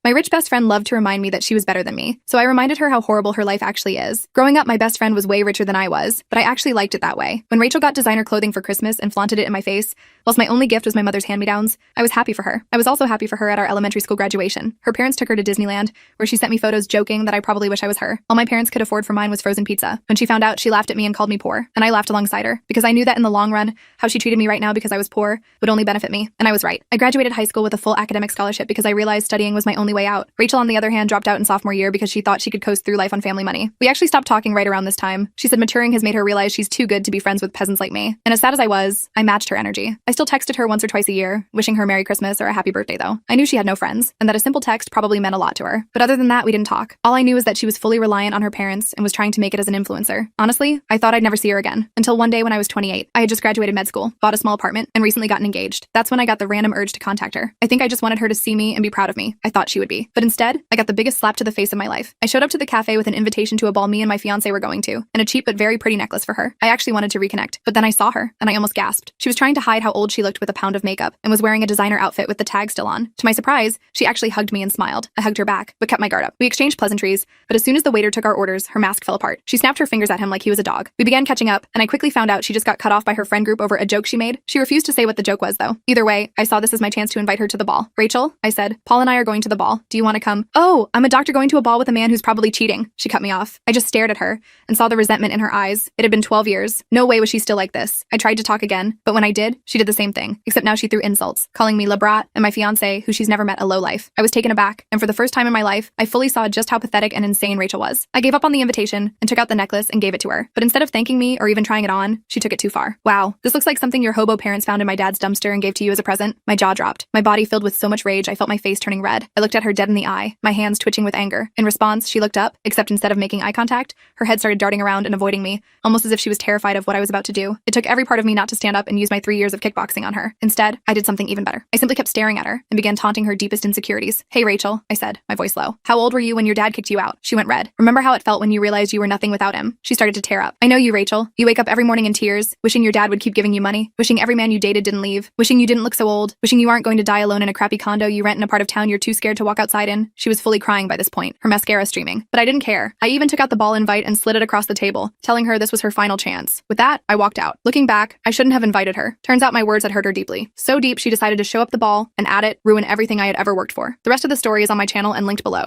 My rich best friend loved to remind me that she was better than me, so I reminded her how horrible her life actually is. Growing up, my best friend was way richer than I was, but I actually liked it that way. When Rachel got designer clothing for Christmas and flaunted it in my face, whilst my only gift was my mother's hand-me-downs, I was happy for her. I was also happy for her at our elementary school graduation. Her parents took her to Disneyland, where she sent me photos joking that I probably wish I was her. All my parents could afford for mine was frozen pizza. When she found out, she laughed at me and called me poor, and I laughed alongside her, because I knew that in the long run, how she treated me right now because I was poor would only benefit me, and I was right. I graduated high school with a full academic scholarship because I realized studying was my only way out. Rachel, on the other hand, dropped out in sophomore year because she thought she could coast through life on family money. We actually stopped talking right around this time. She said maturing has made her realize she's too good to be friends with peasants like me. And as sad as I was, I matched her energy. I still texted her once or twice a year, wishing her Merry Christmas or a Happy Birthday though. I knew she had no friends, and that a simple text probably meant a lot to her. But other than that, we didn't talk. All I knew was that she was fully reliant on her parents and was trying to make it as an influencer. Honestly, I thought I'd never see her again. Until one day when I was 28. I had just graduated med school, bought a small apartment, and recently gotten engaged. That's when I got the random urge to contact her. I think I just wanted her to see me and be proud of me. I thought she would be. But instead, I got the biggest slap to the face of my life. I showed up to the cafe with an invitation to a ball me and my fiancé were going to, and a cheap but very pretty necklace for her. I actually wanted to reconnect, but then I saw her, and I almost gasped. She was trying to hide how old she looked with a pound of makeup, and was wearing a designer outfit with the tag still on. To my surprise, she actually hugged me and smiled. I hugged her back, but kept my guard up. We exchanged pleasantries, but as soon as the waiter took our orders, her mask fell apart. She snapped her fingers at him like he was a dog. We began catching up, and I quickly found out she just got cut off by her friend group over a joke she made. She refused to say what the joke was, though. Either way, I saw this as my chance to invite her to the ball. Rachel, I said, Paul and I are going to the ball. Do you want to come? Oh, I'm a doctor going to a ball with a man who's probably cheating. She cut me off. I just stared at her and saw the resentment in her eyes. It had been 12 years. No way was she still like this. I tried to talk again, but when I did, she did the same thing, except now she threw insults, calling me La Brat and my fiancé, who she's never met, a lowlife. I was taken aback, and for the first time in my life, I fully saw just how pathetic and insane Rachel was. I gave up on the invitation and took out the necklace and gave it to her, but instead of thanking me or even trying it on, she took it too far. Wow, this looks like something your hobo parents found in my dad's dumpster and gave to you as a present. My jaw dropped. My body filled with so much rage, I felt my face turning red. I looked at her dead in the eye, my hands twitching with anger. In response, she looked up, except instead of making eye contact, her head started darting around and avoiding me, almost as if she was terrified of what I was about to do. It took every part of me not to stand up and use my 3 years of kickboxing on her. Instead, I did something even better. I simply kept staring at her and began taunting her deepest insecurities. Hey Rachel, I said, my voice low. How old were you when your dad kicked you out? She went red. Remember how it felt when you realized you were nothing without him? She started to tear up. I know you, Rachel. You wake up every morning in tears, wishing your dad would keep giving you money, wishing every man you dated didn't leave, wishing you didn't look so old, wishing you aren't going to die alone in a crappy condo you rent in a part of town you're too scared to walk outside in. She was fully crying by this point, her mascara streaming. But I didn't care. I even took out the ball invite and slid it across the table, telling her this was her final chance. With that, I walked out. Looking back, I shouldn't have invited her. Turns out my words had hurt her deeply. So deep, she decided to show up the ball and at it, ruin everything I had ever worked for. The rest of the story is on my channel and linked below.